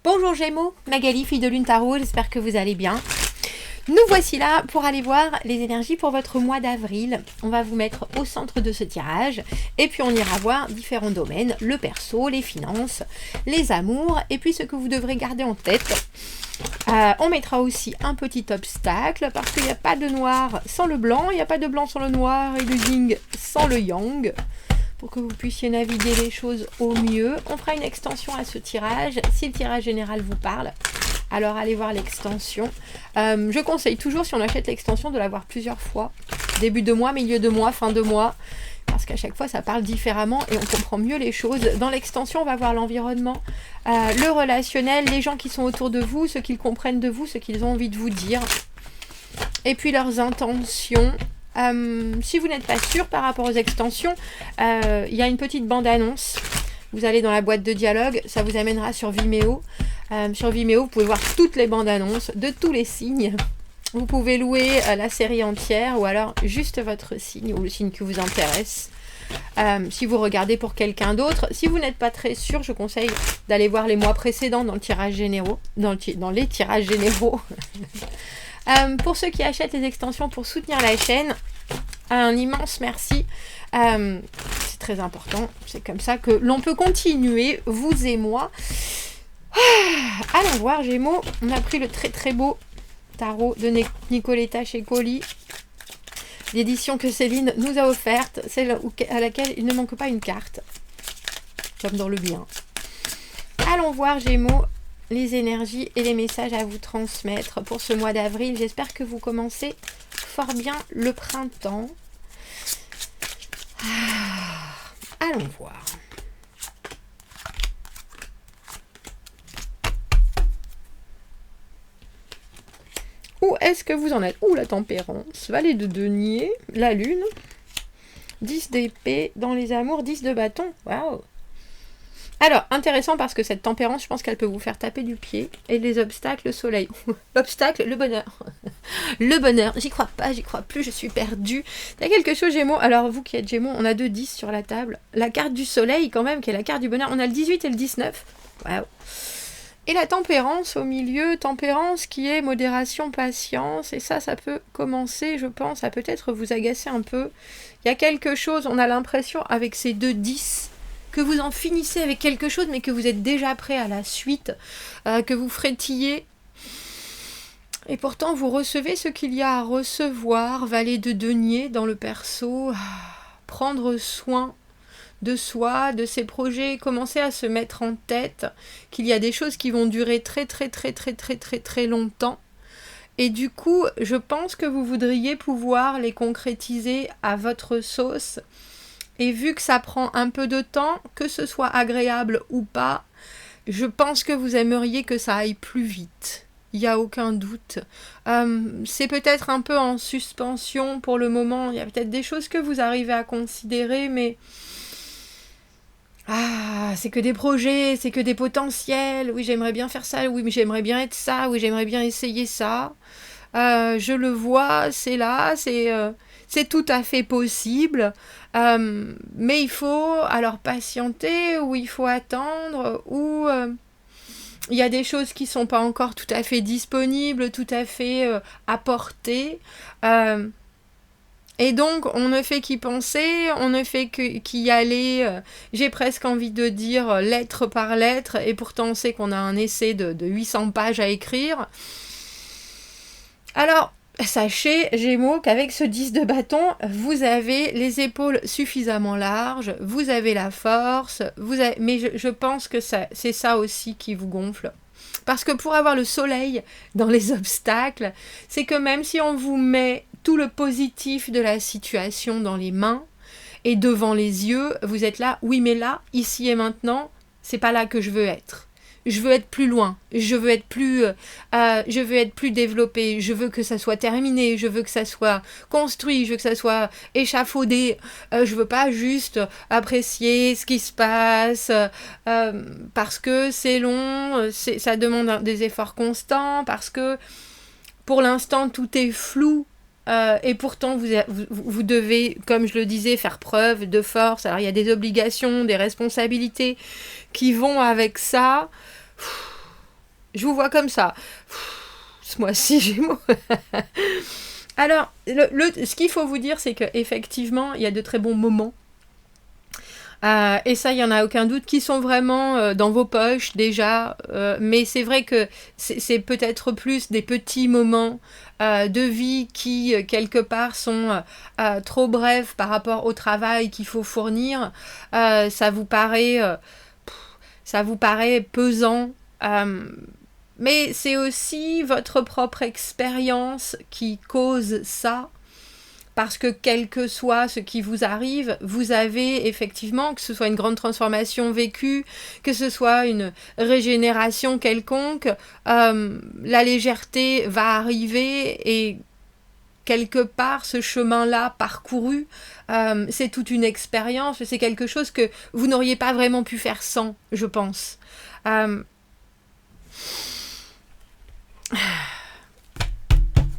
Bonjour Gémeaux, Magali, fille de Lune Tarot, j'espère que vous allez bien. Nous voici là pour aller voir les énergies pour votre mois d'avril. On va vous mettre au centre de ce tirage et puis on ira voir différents domaines, le perso, les finances, les amours et puis ce que vous devrez garder en tête. On mettra aussi un petit obstacle parce qu'il n'y a pas de noir sans le blanc, il n'y a pas de blanc sans le noir et de yin sans le yang. Pour que vous puissiez naviguer les choses au mieux. On fera une extension à ce tirage. Si le tirage général vous parle, alors allez voir l'extension. Je conseille toujours, si on achète l'extension, de la voir plusieurs fois. Début de mois, milieu de mois, fin de mois. Parce qu'à chaque fois, ça parle différemment et on comprend mieux les choses. Dans l'extension, on va voir l'environnement, le relationnel, les gens qui sont autour de vous, ce qu'ils comprennent de vous, ce qu'ils ont envie de vous dire. Et puis leurs intentions. Si vous n'êtes pas sûr par rapport aux extensions, il y a une petite bande-annonce. Vous allez dans la boîte de dialogue, ça vous amènera sur Vimeo. Sur Vimeo, vous pouvez voir toutes les bandes-annonces de tous les signes. Vous pouvez louer la série entière ou alors juste votre signe ou le signe qui vous intéresse. Si vous regardez pour quelqu'un d'autre, si vous n'êtes pas très sûr, je conseille d'aller voir les mois précédents dans le tirage généraux, dans les tirages généraux. Pour ceux qui achètent les extensions pour soutenir la chaîne, un immense merci. C'est très important. C'est comme ça que l'on peut continuer, vous et moi. Allons voir, Gémeaux. On a pris le très très beau tarot de Nicoletta chez Colli. L'édition que Céline nous a offerte, celle à laquelle il ne manque pas une carte. Comme dans le bien. Allons voir, Gémeaux, les énergies et les messages à vous transmettre pour ce mois d'avril. J'espère que vous commencez fort bien le printemps. Allons voir. Où est-ce que vous en êtes? Ouh, la tempérance, valet de denier, la lune, 10 d'épée dans les amours, 10 de bâton. Waouh! Alors, intéressant parce que cette tempérance, je pense qu'elle peut vous faire taper du pied. Et les obstacles, le soleil. L'obstacle, le bonheur. Le bonheur, j'y crois pas, j'y crois plus, je suis perdue. Il y a quelque chose, Gémeaux. Alors, vous qui êtes Gémeaux, on a 2 10 sur la table. La carte du soleil, quand même, qui est la carte du bonheur. On a le 18 et le 19. Waouh. Et la tempérance au milieu, tempérance qui est modération, patience. Et ça peut commencer, je pense, à peut-être vous agacer un peu. Il y a quelque chose, on a l'impression, avec ces 2 10, que vous en finissez avec quelque chose, mais que vous êtes déjà prêt à la suite, que vous frétillez. Et pourtant, vous recevez ce qu'il y a à recevoir, valet de denier dans le perso, prendre soin de soi, de ses projets, commencer à se mettre en tête qu'il y a des choses qui vont durer très très très très très très très longtemps. Et du coup, je pense que vous voudriez pouvoir les concrétiser à votre sauce. Et vu que ça prend un peu de temps, que ce soit agréable ou pas, je pense que vous aimeriez que ça aille plus vite. Il n'y a aucun doute. C'est peut-être un peu en suspension pour le moment. Il y a peut-être des choses que vous arrivez à considérer, mais c'est que des projets, c'est que des potentiels. Oui, j'aimerais bien faire ça. Oui, mais j'aimerais bien être ça. Oui, j'aimerais bien essayer ça. Je le vois, c'est là, c'est tout à fait possible. Mais il faut alors patienter, ou il faut attendre, ou il y a des choses qui ne sont pas encore tout à fait disponibles, tout à fait apportées. Et donc, on ne fait qu'y penser, on ne fait qu'y aller, j'ai presque envie de dire lettre par lettre, et pourtant on sait qu'on a un essai de 800 pages à écrire. Alors, sachez, Gémeaux, qu'avec ce 10 de bâton, vous avez les épaules suffisamment larges, vous avez la force, mais je pense que c'est ça aussi qui vous gonfle. Parce que pour avoir le soleil dans les obstacles, c'est que même si on vous met tout le positif de la situation dans les mains et devant les yeux, vous êtes là, oui mais là, ici et maintenant, c'est pas là que je veux être. Je veux être plus loin, je veux être plus développé, je veux que ça soit terminé, je veux que ça soit construit, je veux que ça soit échafaudé, je veux pas juste apprécier ce qui se passe parce que c'est long, ça demande des efforts constants, parce que pour l'instant tout est flou. Et pourtant, vous devez, comme je le disais, faire preuve de force. Alors, il y a des obligations, des responsabilités qui vont avec ça. Je vous vois comme ça. Ce mois-ci, Gémeaux. Alors, ce qu'il faut vous dire, c'est qu'effectivement, il y a de très bons moments. Et ça, il n'y en a aucun doute, qui sont vraiment dans vos poches déjà. Mais c'est vrai que c'est peut-être plus des petits moments de vie qui, quelque part, sont trop brefs par rapport au travail qu'il faut fournir. Ça vous paraît pesant. Mais c'est aussi votre propre expérience qui cause ça. Parce que quel que soit ce qui vous arrive, vous avez effectivement, que ce soit une grande transformation vécue, que ce soit une régénération quelconque, la légèreté va arriver et quelque part ce chemin-là parcouru, c'est toute une expérience, c'est quelque chose que vous n'auriez pas vraiment pu faire sans, je pense.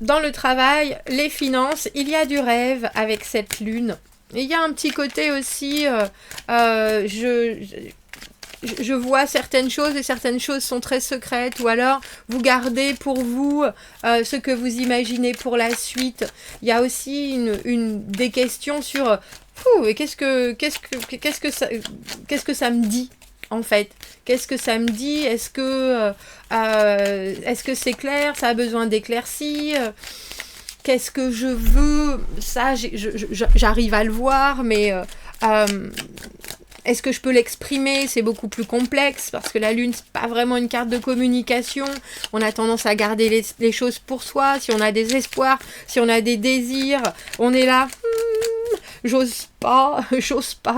Dans le travail, les finances, il y a du rêve avec cette lune. Il y a un petit côté aussi, je vois certaines choses et certaines choses sont très secrètes, ou alors vous gardez pour vous ce que vous imaginez pour la suite. Il y a aussi des questions sur qu'est-ce que ça me dit en fait. Qu'est-ce que ça me dit? Est-ce que c'est clair? Ça a besoin d'éclaircies? Qu'est-ce que je veux? Ça, j'arrive à le voir, mais est-ce que je peux l'exprimer? C'est beaucoup plus complexe, parce que la lune, c'est pas vraiment une carte de communication. On a tendance à garder les choses pour soi. Si on a des espoirs, si on a des désirs, on est là, j'ose pas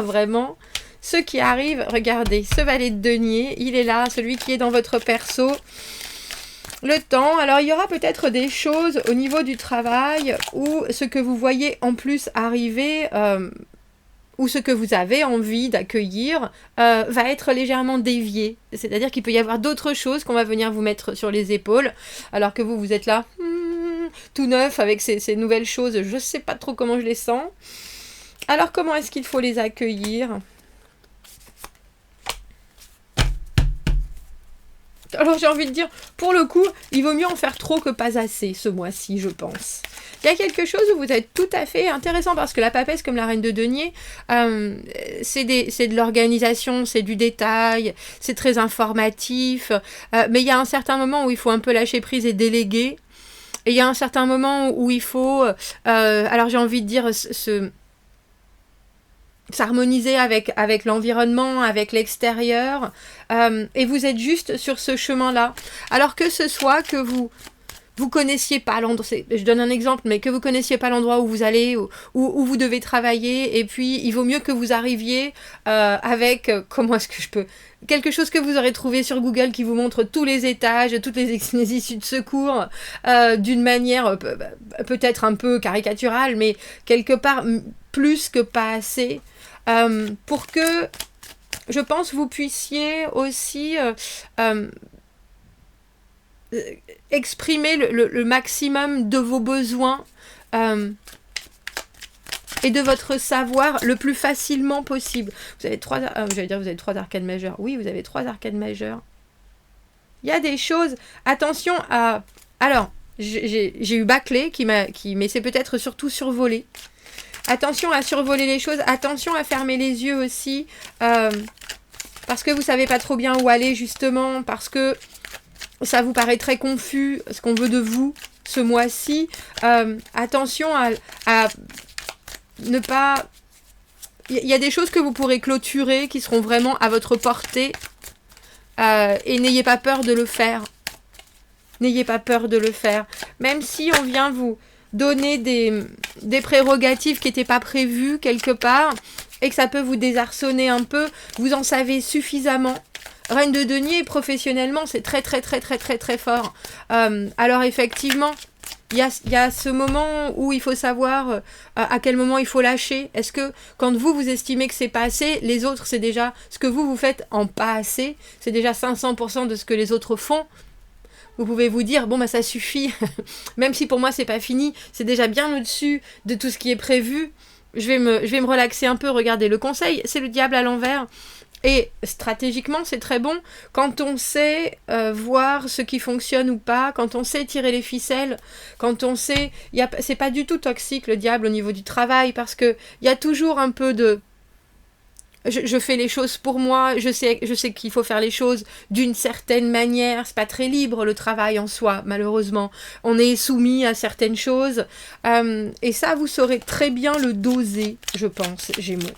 vraiment. Ceux qui arrivent, regardez, ce valet de denier, il est là, celui qui est dans votre perso. Le temps, alors il y aura peut-être des choses au niveau du travail où ce que vous voyez en plus arriver, ou ce que vous avez envie d'accueillir, va être légèrement dévié. C'est-à-dire qu'il peut y avoir d'autres choses qu'on va venir vous mettre sur les épaules, alors que vous êtes là, tout neuf avec ces nouvelles choses, je ne sais pas trop comment je les sens. Alors comment est-ce qu'il faut les accueillir ? Alors j'ai envie de dire, pour le coup, il vaut mieux en faire trop que pas assez ce mois-ci, je pense. Il y a quelque chose où vous êtes tout à fait intéressant, parce que la papesse, comme la reine de denier, c'est de l'organisation, c'est du détail, c'est très informatif, mais il y a un certain moment où il faut un peu lâcher prise et déléguer, et il y a un certain moment où il faut, alors j'ai envie de dire, s'harmoniser avec l'environnement, avec l'extérieur, et vous êtes juste sur ce chemin-là. Alors que ce soit que vous connaissiez pas l'endroit, je donne un exemple, mais que vous connaissiez pas l'endroit où vous allez, où vous devez travailler, et puis il vaut mieux que vous arriviez avec, comment est-ce que je peux... quelque chose que vous aurez trouvé sur Google qui vous montre tous les étages, toutes les issues de secours, d'une manière peut-être un peu caricaturale, mais quelque part plus que pas assez, pour que, je pense, vous puissiez aussi exprimer le maximum de vos besoins et de votre savoir le plus facilement possible. Vous avez vous avez 3 arcades majeures. Oui, vous avez 3 arcades majeures. Il y a des choses... Attention à... Alors, j'ai eu bâclé, mais c'est peut-être surtout survolé. Attention à survoler les choses. Attention à fermer les yeux aussi. Parce que vous savez pas trop bien où aller, justement. Parce que ça vous paraît très confus, ce qu'on veut de vous ce mois-ci. Attention à ne pas... Il y a des choses que vous pourrez clôturer qui seront vraiment à votre portée. Et n'ayez pas peur de le faire. N'ayez pas peur de le faire. Même si on vient vous donner des prérogatives qui n'étaient pas prévues quelque part, et que ça peut vous désarçonner un peu, vous en savez suffisamment. Reine de denier, professionnellement, c'est très très très très très très fort. Alors effectivement, il y a ce moment où il faut savoir à quel moment il faut lâcher. Est-ce que quand vous estimez que c'est pas assez, les autres, c'est déjà ce que vous faites en pas assez, c'est déjà 500% de ce que les autres font. Vous pouvez vous dire, bon, bah ça suffit, même si pour moi c'est pas fini, c'est déjà bien au-dessus de tout ce qui est prévu. Je vais me relaxer un peu. Regardez, le conseil, c'est le diable à l'envers. Et stratégiquement, c'est très bon quand on sait voir ce qui fonctionne ou pas, quand on sait tirer les ficelles, quand on sait... c'est pas du tout toxique le diable au niveau du travail, parce qu'il y a toujours un peu de... Je fais les choses pour moi, je sais qu'il faut faire les choses d'une certaine manière. C'est pas très libre le travail en soi, malheureusement. On est soumis à certaines choses. Et ça, vous saurez très bien le doser, je pense, Gémeaux.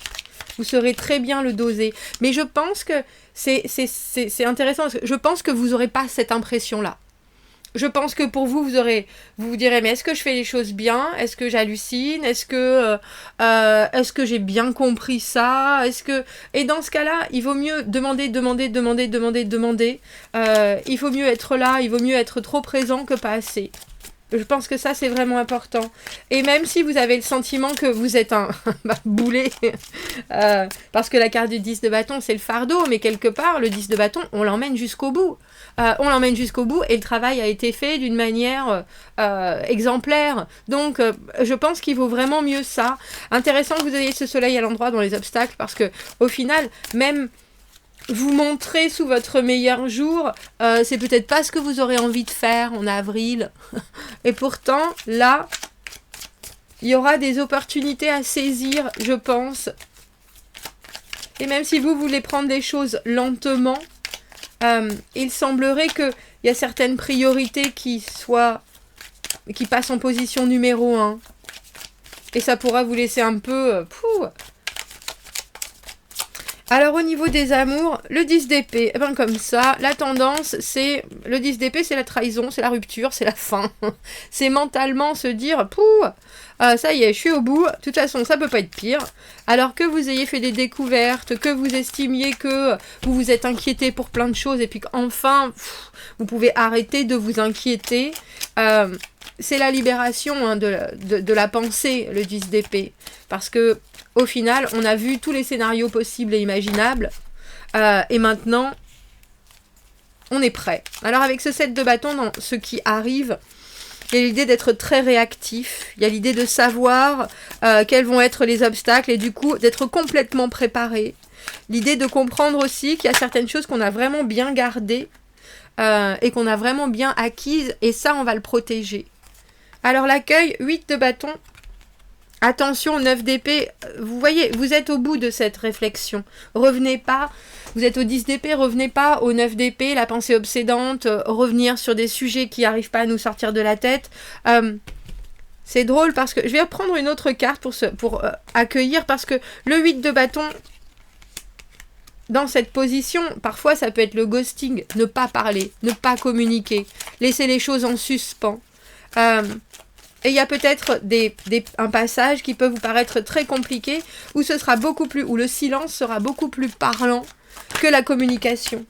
Vous saurez très bien le doser. Mais je pense que c'est intéressant, parce que je pense que vous n'aurez pas cette impression-là. Je pense que pour vous, vous vous direz, mais est-ce que je fais les choses bien? Est-ce que j'hallucine? Est-ce que j'ai bien compris ça? Et dans ce cas-là, il vaut mieux demander. Il faut mieux être là, il vaut mieux être trop présent que pas assez. Je pense que ça, c'est vraiment important. Et même si vous avez le sentiment que vous êtes un boulet, parce que la carte du 10 de bâton, c'est le fardeau, mais quelque part, le 10 de bâton, on l'emmène jusqu'au bout. Et le travail a été fait d'une manière exemplaire. Donc, je pense qu'il vaut vraiment mieux ça. Intéressant que vous ayez ce soleil à l'endroit dans les obstacles, parce que au final, même... vous montrer sous votre meilleur jour, c'est peut-être pas ce que vous aurez envie de faire en avril. Et pourtant, là, il y aura des opportunités à saisir, je pense. Et même si vous voulez prendre des choses lentement, il semblerait qu'il y a certaines priorités qui passent en position numéro 1. Et ça pourra vous laisser un peu... Alors au niveau des amours, le 10 d'épée, comme ça, la tendance c'est, le 10 d'épée c'est la trahison, c'est la rupture, c'est la fin. C'est mentalement se dire, ça y est, je suis au bout, de toute façon ça peut pas être pire. Alors que vous ayez fait des découvertes, que vous estimiez que vous vous êtes inquiété pour plein de choses et puis qu'enfin vous pouvez arrêter de vous inquiéter. C'est la libération de la pensée, le 10 d'épée. Parce que au final, on a vu tous les scénarios possibles et imaginables. Et maintenant, on est prêt. Alors avec ce 7 de bâton, dans ce qui arrive, il y a l'idée d'être très réactif. Il y a l'idée de savoir quels vont être les obstacles et du coup d'être complètement préparé. L'idée de comprendre aussi qu'il y a certaines choses qu'on a vraiment bien gardées et qu'on a vraiment bien acquises. Et ça, on va le protéger. Alors l'accueil, 8 de bâton. Attention, 9 d'épée, vous voyez, vous êtes au bout de cette réflexion. Revenez pas, vous êtes au 10 d'épée, revenez pas au 9 d'épée, la pensée obsédante, revenir sur des sujets qui n'arrivent pas à nous sortir de la tête. C'est drôle parce que je vais reprendre une autre carte pour accueillir, parce que le 8 de bâton, dans cette position, parfois ça peut être le ghosting, ne pas parler, ne pas communiquer, laisser les choses en suspens. Et il y a peut-être un passage qui peut vous paraître très compliqué, où le silence sera beaucoup plus parlant que la communication.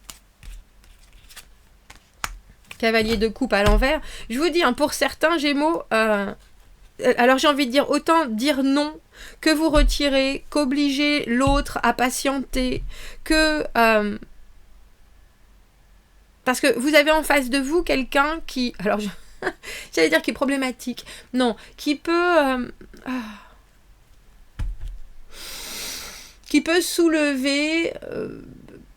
Cavalier de coupe à l'envers. Je vous dis, pour certains Gémeaux, alors j'ai envie de dire, autant dire non que vous retirer, qu'obliger l'autre à patienter, parce que vous avez en face de vous quelqu'un qui... Alors j'allais dire qui est problématique. Non, qui peut soulever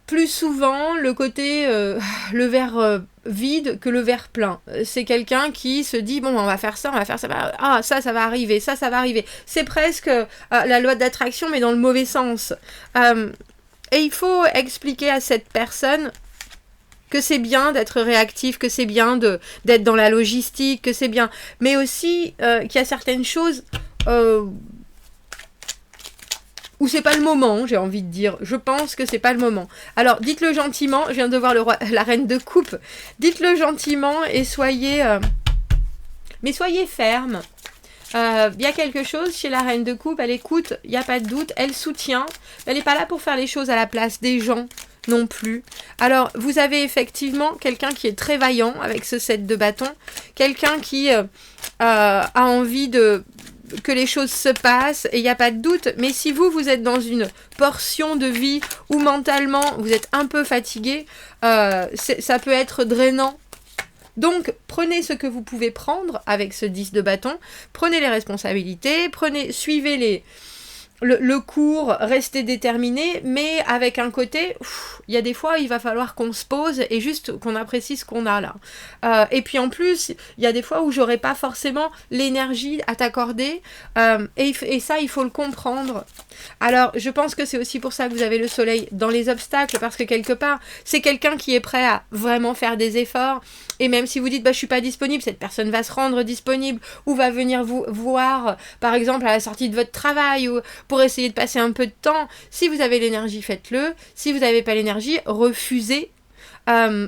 plus souvent le côté le verre vide que le verre plein. C'est quelqu'un qui se dit bon, on va faire ça, ça va arriver, ça va arriver. C'est presque la loi d'attraction mais dans le mauvais sens. Et il faut expliquer à cette personne que c'est bien d'être réactif, que c'est bien d'être dans la logistique, que c'est bien, mais aussi qu'il y a certaines choses où c'est pas le moment, j'ai envie de dire. Je pense que c'est pas le moment. Alors, dites-le gentiment, je viens de voir la reine de coupe. Dites-le gentiment et soyez ferme. Il y a quelque chose chez la reine de coupe, elle écoute, il n'y a pas de doute, elle soutient, elle n'est pas là pour faire les choses à la place des gens non plus. Alors, vous avez effectivement quelqu'un qui est très vaillant avec ce 7 de bâton, quelqu'un qui a envie que les choses se passent, et il n'y a pas de doute, mais si vous êtes dans une portion de vie où mentalement vous êtes un peu fatigué, ça peut être drainant. Donc, prenez ce que vous pouvez prendre avec ce 10 de bâton, prenez les responsabilités, suivez le cours, rester déterminé, mais avec un côté, il y a des fois, il va falloir qu'on se pose et juste qu'on apprécie ce qu'on a là. Et puis en plus, il y a des fois où j'aurai pas forcément l'énergie à t'accorder, et ça, il faut le comprendre. Alors, je pense que c'est aussi pour ça que vous avez le soleil dans les obstacles, parce que quelque part, c'est quelqu'un qui est prêt à vraiment faire des efforts, et même si vous dites, bah, je suis pas disponible, cette personne va se rendre disponible, ou va venir vous voir, par exemple, à la sortie de votre travail, ou pour essayer de passer un peu de temps. Si vous avez l'énergie, faites-le. Si vous n'avez pas l'énergie, refusez.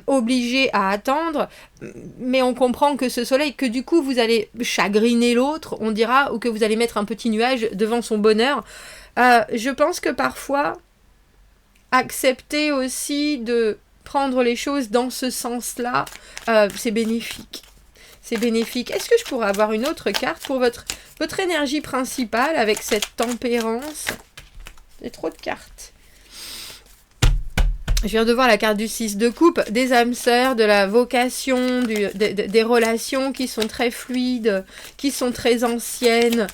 Obligé à attendre, mais on comprend que ce soleil, que du coup vous allez chagriner l'autre, on dira, ou que vous allez mettre un petit nuage devant son bonheur. Je pense que parfois, accepter aussi de prendre les choses dans ce sens-là, c'est bénéfique. C'est bénéfique. Est-ce que je pourrais avoir une autre carte pour votre énergie principale avec cette tempérance? J'ai trop de cartes. Je viens de voir la carte du 6 de coupe, des âmes sœurs, de la vocation, des relations qui sont très fluides, qui sont très anciennes.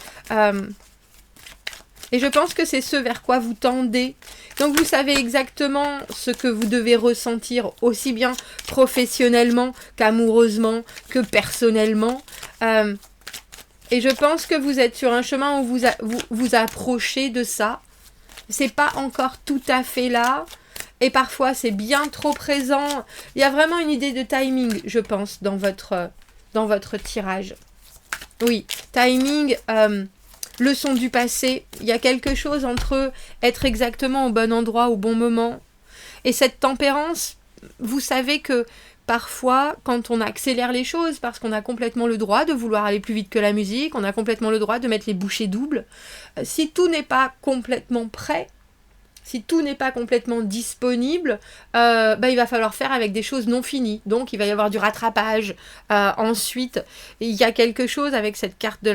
Et je pense que c'est ce vers quoi vous tendez. Donc vous savez exactement ce que vous devez ressentir, aussi bien professionnellement qu'amoureusement, que personnellement. Et je pense que vous êtes sur un chemin où vous approchez de ça. C'est pas encore tout à fait là. Et parfois, c'est bien trop présent. Il y a vraiment une idée de timing, je pense, dans votre tirage. Oui, timing, leçon du passé. Il y a quelque chose entre être exactement au bon endroit, au bon moment. Et cette tempérance, vous savez que parfois, quand on accélère les choses, parce qu'on a complètement le droit de vouloir aller plus vite que la musique, on a complètement le droit de mettre les bouchées doubles. Si tout n'est pas complètement prêt, si tout n'est pas complètement disponible, il va falloir faire avec des choses non finies. Donc, il va y avoir du rattrapage. Ensuite, il y a quelque chose avec cette carte de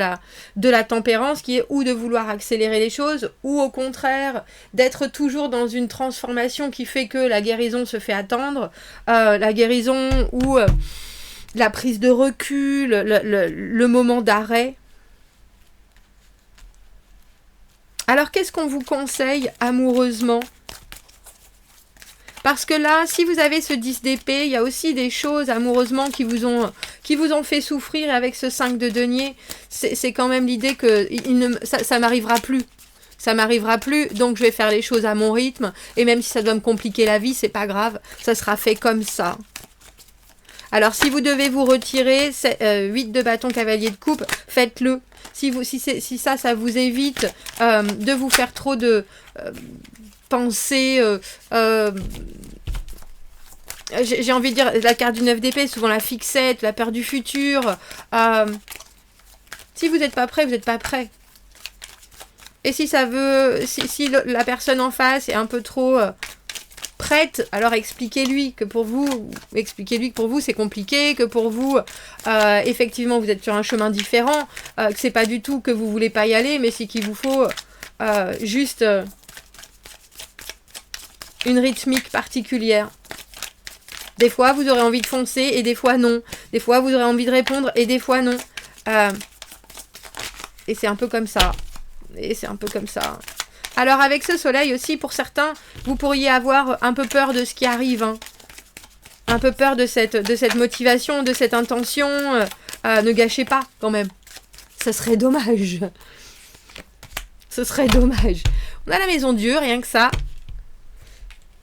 la tempérance qui est ou de vouloir accélérer les choses, ou au contraire, d'être toujours dans une transformation qui fait que la guérison se fait attendre. La guérison ou la prise de recul, le moment d'arrêt. Alors, qu'est-ce qu'on vous conseille amoureusement? Parce que là, si vous avez ce 10 d'épée, il y a aussi des choses amoureusement qui vous ont fait souffrir. Et avec ce 5 de denier, c'est quand même l'idée que ça m'arrivera plus. Ça m'arrivera plus, donc je vais faire les choses à mon rythme. Et même si ça doit me compliquer la vie, c'est pas grave. Ça sera fait comme ça. Alors, si vous devez vous retirer, 8 de bâton, cavalier de coupe, faites-le. Si ça vous évite de vous faire trop de pensées. J'ai envie de dire, la carte du 9 d'épée, souvent la fixette, la peur du futur. Si vous n'êtes pas prêt, vous n'êtes pas prêt. Et si la personne en face est un peu trop prête, alors expliquez-lui que pour vous c'est compliqué, que pour vous effectivement vous êtes sur un chemin différent, que c'est pas du tout que vous voulez pas y aller, mais c'est qu'il vous faut juste une rythmique particulière. Des fois vous aurez envie de foncer et des fois non. Des fois vous aurez envie de répondre et des fois non. Et c'est un peu comme ça. Alors avec ce soleil aussi, pour certains, vous pourriez avoir un peu peur de ce qui arrive. Hein. Un peu peur de cette motivation, de cette intention. Ne gâchez pas quand même. Ce serait dommage. On a la maison Dieu, rien que ça.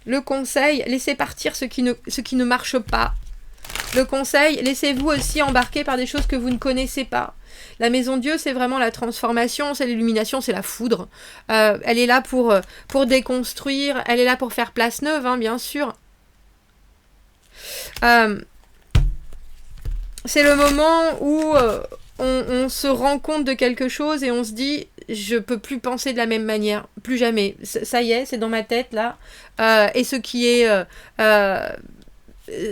Le conseil, laissez partir ce qui ne marche pas. Le conseil, laissez-vous aussi embarquer par des choses que vous ne connaissez pas. La maison Dieu, c'est vraiment la transformation, c'est l'illumination, c'est la foudre. Elle est là pour déconstruire, elle est là pour faire place neuve, hein, bien sûr. C'est le moment où on se rend compte de quelque chose et on se dit, je peux plus penser de la même manière, plus jamais. Ça y est, c'est dans ma tête là. Et ce qui est...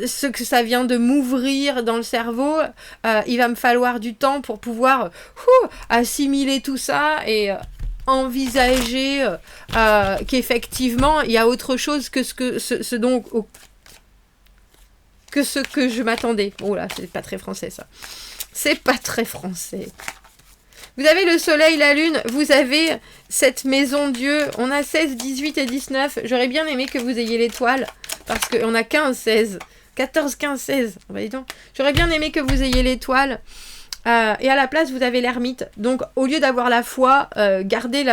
ce que ça vient de m'ouvrir dans le cerveau, il va me falloir du temps pour pouvoir assimiler tout ça et envisager qu'effectivement il y a autre chose que ce que je m'attendais. Oh là, c'est pas très français ça. C'est pas très français. Vous avez le soleil, la lune, vous avez cette maison Dieu. On a 16, 18 et 19. J'aurais bien aimé que vous ayez l'étoile. Parce qu'on a 15, 16. 14, 15, 16. Bah, dis donc. J'aurais bien aimé que vous ayez l'étoile. Et à la place, vous avez l'ermite. Donc, au lieu d'avoir la foi, gardez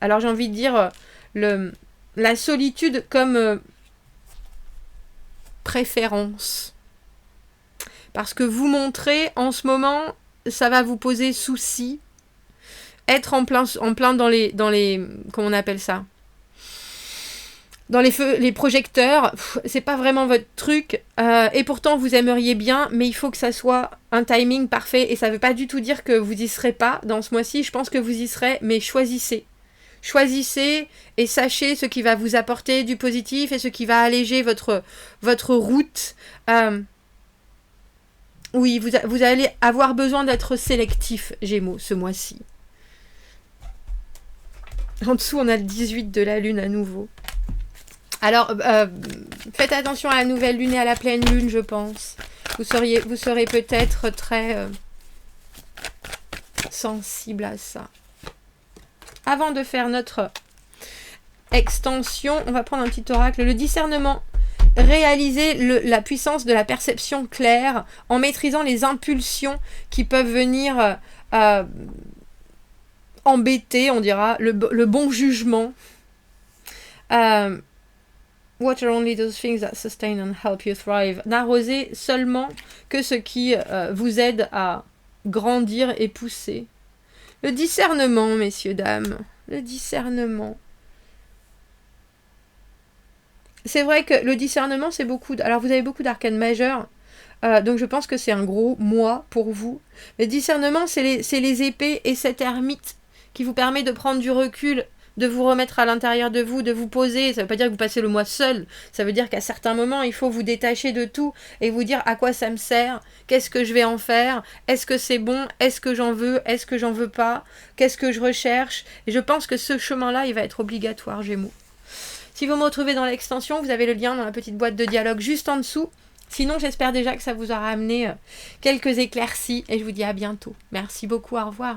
alors, j'ai envie de dire la solitude comme préférence. Parce que vous montrez, en ce moment, ça va vous poser souci. Être en plein dans les comment on appelle ça? Dans les feux, les projecteurs, c'est pas vraiment votre truc. Et pourtant, vous aimeriez bien, mais il faut que ça soit un timing parfait. Et ça veut pas du tout dire que vous y serez pas dans ce mois-ci. Je pense que vous y serez, mais choisissez. Choisissez et sachez ce qui va vous apporter du positif et ce qui va alléger votre route. Oui, vous allez avoir besoin d'être sélectif, Gémeaux, ce mois-ci. En dessous, on a le 18 de la lune à nouveau. Alors, faites attention à la nouvelle lune et à la pleine lune, je pense. Vous serez peut-être très sensible à ça. Avant de faire notre extension, on va prendre un petit oracle. Le discernement. Réaliser la puissance de la perception claire en maîtrisant les impulsions qui peuvent venir embêter, on dira, le bon jugement. Water only those things that sustain and help you thrive. N'arrosez seulement que ce qui vous aide à grandir et pousser. Le discernement, messieurs, dames. Le discernement. C'est vrai que le discernement, c'est beaucoup... Alors, vous avez beaucoup d'arcanes majeures. Donc, je pense que c'est un gros mois pour vous. Le discernement, c'est les épées et cette ermite qui vous permet de prendre du recul, de vous remettre à l'intérieur de vous, de vous poser. Ça ne veut pas dire que vous passez le mois seul. Ça veut dire qu'à certains moments, il faut vous détacher de tout et vous dire à quoi ça me sert, qu'est-ce que je vais en faire, est-ce que c'est bon, est-ce que j'en veux, est-ce que j'en veux pas, qu'est-ce que je recherche. Et je pense que ce chemin-là, il va être obligatoire, Gémeaux. Si vous me retrouvez dans l'extension, vous avez le lien dans la petite boîte de dialogue juste en dessous. Sinon, j'espère déjà que ça vous aura amené quelques éclaircies et je vous dis à bientôt. Merci beaucoup, au revoir.